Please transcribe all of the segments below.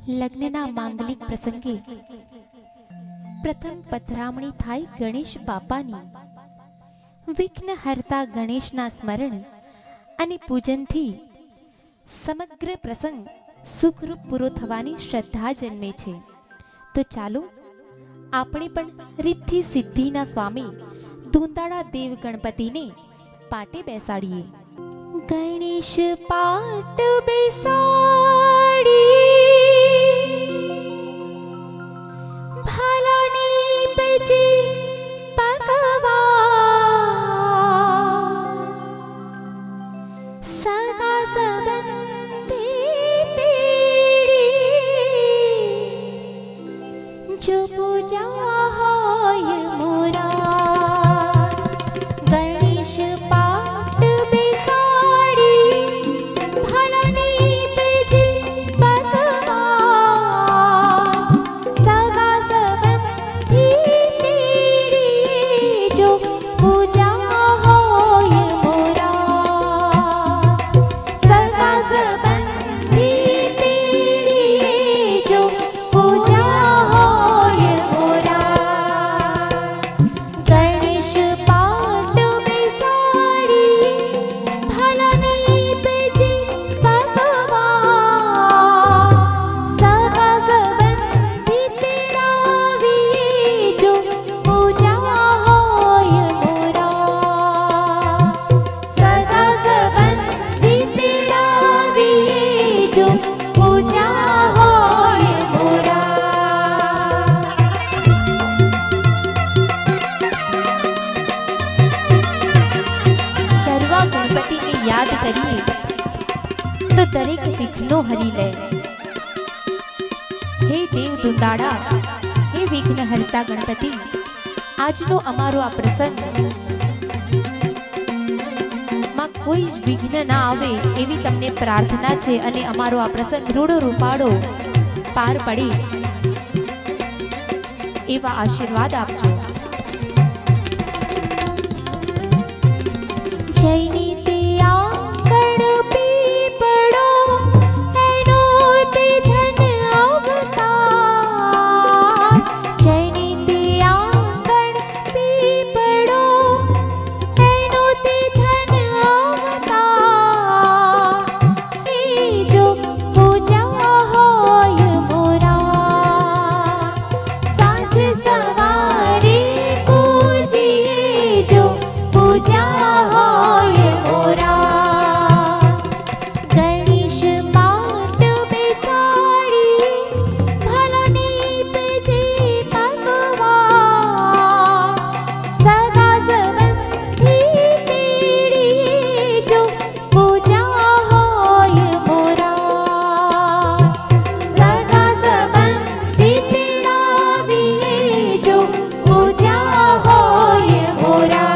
લગ્નના માંગલિક પ્રસંગે પ્રથમ પધરામણી થાય ગણેશ બાપાની. વિઘ્ન હરતા ગણેશના સ્મરણ અને પૂજનથી સમગ્ર પ્રસંગ સુખરૂપ પૂરો થવાની શ્રદ્ધા જન્મે છે. તો ચાલો આપણે પણ રિદ્ધિ સિદ્ધિના સ્વામી ધુંધાળા દેવ ગણપતિને પાટે બેસાડીએ. ગણેશ પાટ બેસાડી ભાલાની બજે પગવા સગા સંબંધી તેડી જો પૂજા હોય મોરા. ગણેશ પાટ બેસાડી ભાલાની બજે પગવા સગા સંબંધી તેડી જો પૂજા હોય મોરા. સગા સંબંધી તેડી જો પૂજા હોય મોરા. ગણેશ પાટ બેસાડી ભાલાની બજે પગવા સગા સંબંધી તેડાવી જો પૂજા હોય મોરા. સગા સંબંધી તેડાવી જો પૂજા હોય મોરા. ગરવા ગણપતિને યાદ કરીએ તો દરેક વિઘ્નો હરી લે. હે દેવ દુંદાળા, હે વિઘ્ન હરતા ગણપતિ, આજનો અમારો આ પ્રસંગ માં કોઈ જ વિઘ્ન ના આવે એવી તમને પ્રાર્થના છે અને અમારો આ પ્રસંગ રૂડો રૂપાળો પાર પડે એવા આશીર્વાદ આપજો. જયની તે આંગણ પીપળો એનો તે ધન અવતાર. જયની તે આંગણ પીપળો એનો તે ધન અવતાર. જો પૂજા હોય મોરા. સાંજ સવારે પૂજીએ જો પૂજા હોય મોરા. ગણેશ પાટ બેસાડી ભાલાની બજે પગવા સગા સંબંધી તેડી જો પૂજા હોય મોરા. સગા સંબંધી તેડાવી જો પૂજા હોય મોરા.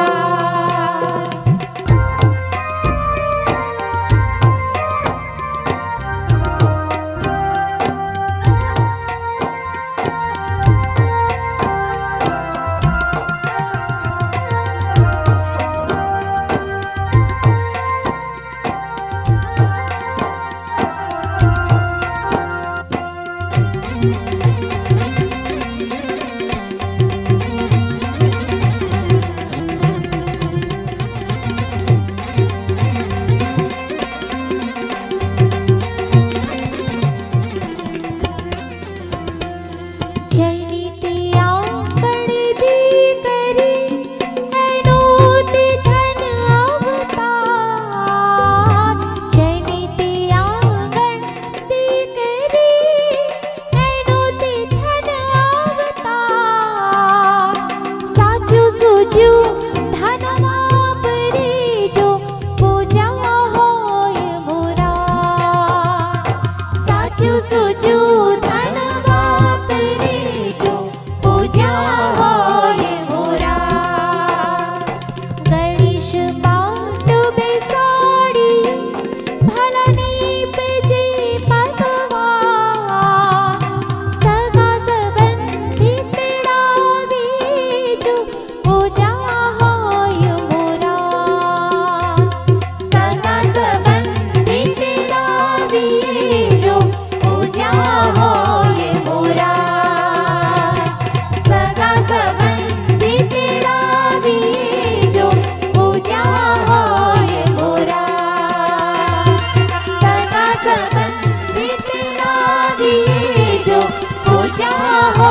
जो पूजा हो